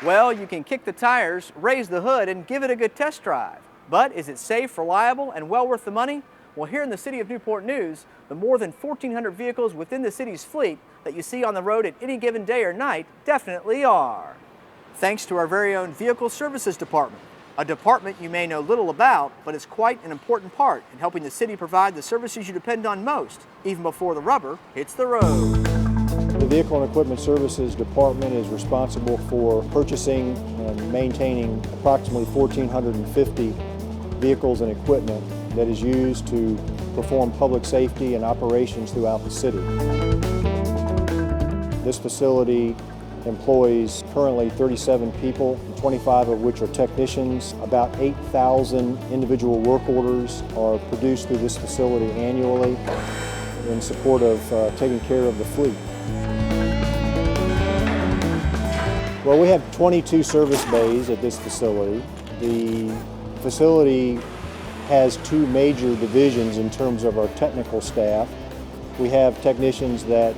Well, you can kick the tires, raise the hood, and give it a good test drive. But is it safe, reliable, and well worth the money? Well, here in the City of Newport News, the more than 1,400 vehicles within the city's fleet that you see on the road at any given day or night definitely are. Thanks to our very own Vehicle Services Department, a department you may know little about, but is quite an important part in helping the city provide the services you depend on most, even before the rubber hits the road. The Vehicle and Equipment Services Department is responsible for purchasing and maintaining approximately 1,450 vehicles and equipment that is used to perform public safety and operations throughout the city. This facility employs currently 37 people, 25 of which are technicians. About 8,000 individual work orders are produced through this facility annually in support of taking care of the fleet. Well, we have 22 service bays at this facility. The facility has two major divisions in terms of our technical staff. We have technicians that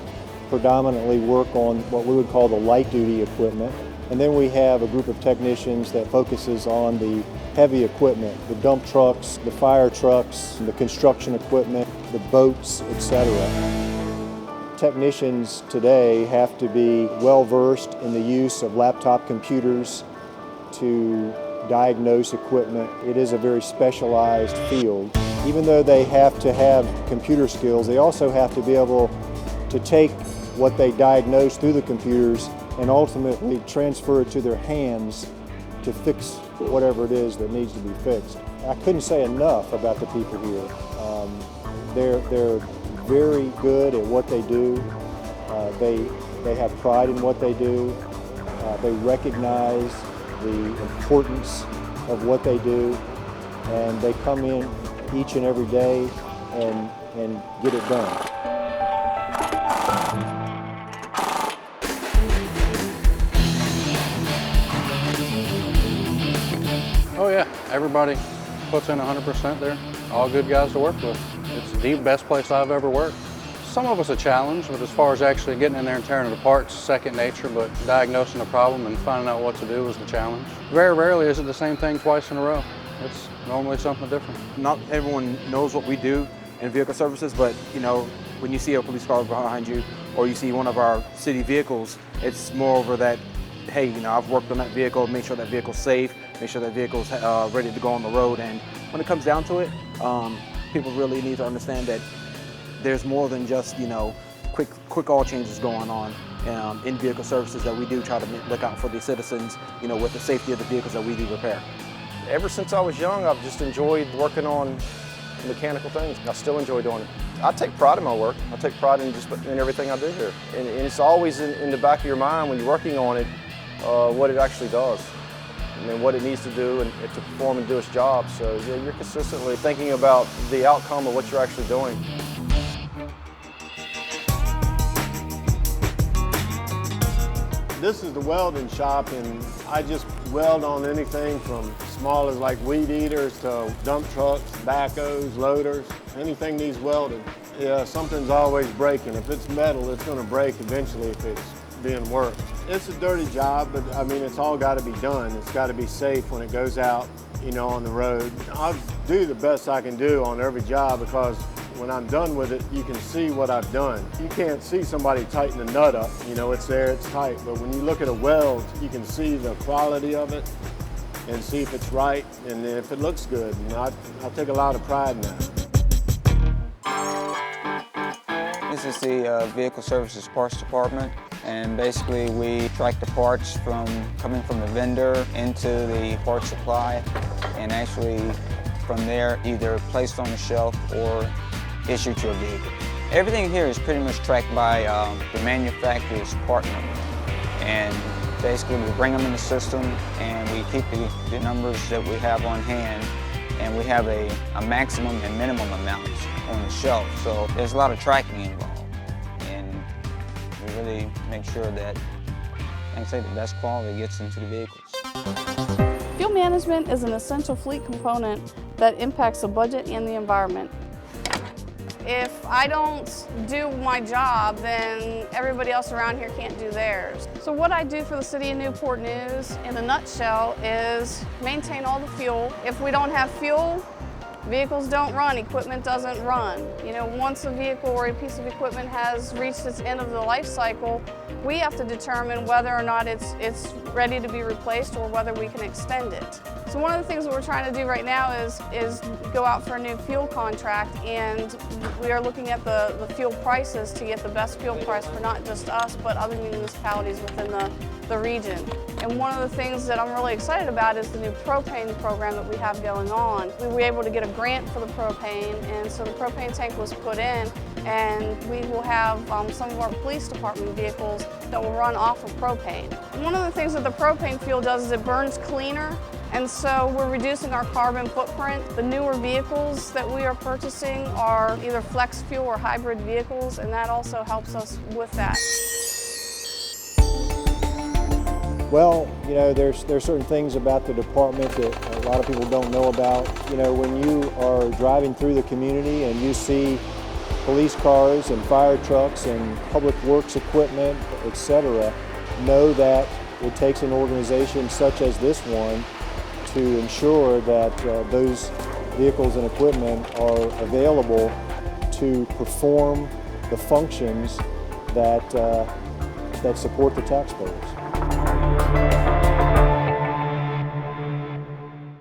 predominantly work on what we would call the light duty equipment. And then we have a group of technicians that focuses on the heavy equipment, the dump trucks, the fire trucks, the construction equipment, the boats, etc. Technicians today have to be well versed in the use of laptop computers to diagnose equipment. It is a very specialized field. Even though they have to have computer skills, they also have to be able to take what they diagnose through the computers and ultimately transfer it to their hands to fix whatever it is that needs to be fixed. I couldn't say enough about the people here. They're very good at what they do. They have pride in what they do. They recognize the importance of what they do, and they come in each and every day and get it done. Oh yeah, everybody puts in 100% there. All good guys to work with. It's the best place I've ever worked. Some of it's a challenge, but as far as actually getting in there and tearing it apart, it's second nature, but diagnosing the problem and finding out what to do is the challenge. Very rarely is it the same thing twice in a row. It's normally something different. Not everyone knows what we do in vehicle services, but you know, when you see a police car behind you or you see one of our city vehicles, it's more over that, hey, you know, I've worked on that vehicle, make sure that vehicle's safe, make sure that vehicle's ready to go on the road. And when it comes down to it, people really need to understand that there's more than just, you know, quick oil changes going on in vehicle services, that we do try to look out for the citizens, you know, with the safety of the vehicles that we do repair. Ever since I was young, I've just enjoyed working on mechanical things. I still enjoy doing it. I take pride in my work. I take pride in everything I do here. And it's always in the back of your mind when you're working on it, what it actually does and what it needs to do and to perform and do its job. So yeah, you're consistently thinking about the outcome of what you're actually doing. This is the welding shop, and I just weld on anything from small as like weed eaters to dump trucks, backhoes, loaders. Anything needs welded. Yeah, something's always breaking. If it's metal, it's going to break eventually if it's being worked. It's a dirty job, but I mean, it's all got to be done. It's got to be safe when it goes out, you know, on the road. I'll do the best I can do on every job, because when I'm done with it, you can see what I've done. You can't see somebody tighten the nut up. You know, it's there, it's tight. But when you look at a weld, you can see the quality of it and see if it's right and if it looks good. And I take a lot of pride in that. This is the Vehicle Services Parts Department, and basically we track the parts coming from the vendor into the parts supply, and actually from there either placed on the shelf or issued to a vehicle. Everything here is pretty much tracked by the manufacturer's part number, and basically we bring them in the system and we keep the numbers that we have on hand, and we have a maximum and minimum amounts on the shelf. So there's a lot of tracking involved, and we really make sure that, like I say, the best quality gets into the vehicles. Fuel management is an essential fleet component that impacts the budget and the environment. If I don't do my job, then everybody else around here can't do theirs. So what I do for the City of Newport News, in a nutshell, is maintain all the fuel. If we don't have fuel, vehicles don't run, equipment doesn't run. You know, once a vehicle or a piece of equipment has reached its end of the life cycle, we have to determine whether or not it's ready to be replaced or whether we can extend it. So one of the things that we're trying to do right now is go out for a new fuel contract, and we are looking at the fuel prices to get the best fuel price for not just us, but other municipalities within the region. And one of the things that I'm really excited about is the new propane program that we have going on. We were able to get a grant for the propane, and so the propane tank was put in, and we will have some of our police department vehicles that will run off of propane. And one of the things that the propane fuel does is it burns cleaner, and so we're reducing our carbon footprint. The newer vehicles that we are purchasing are either flex fuel or hybrid vehicles, and that also helps us with that. Well, you know, there's certain things about the department that a lot of people don't know about. You know, when you are driving through the community and you see police cars and fire trucks and public works equipment, etc., know that it takes an organization such as this one to ensure that those vehicles and equipment are available to perform the functions that support the taxpayers.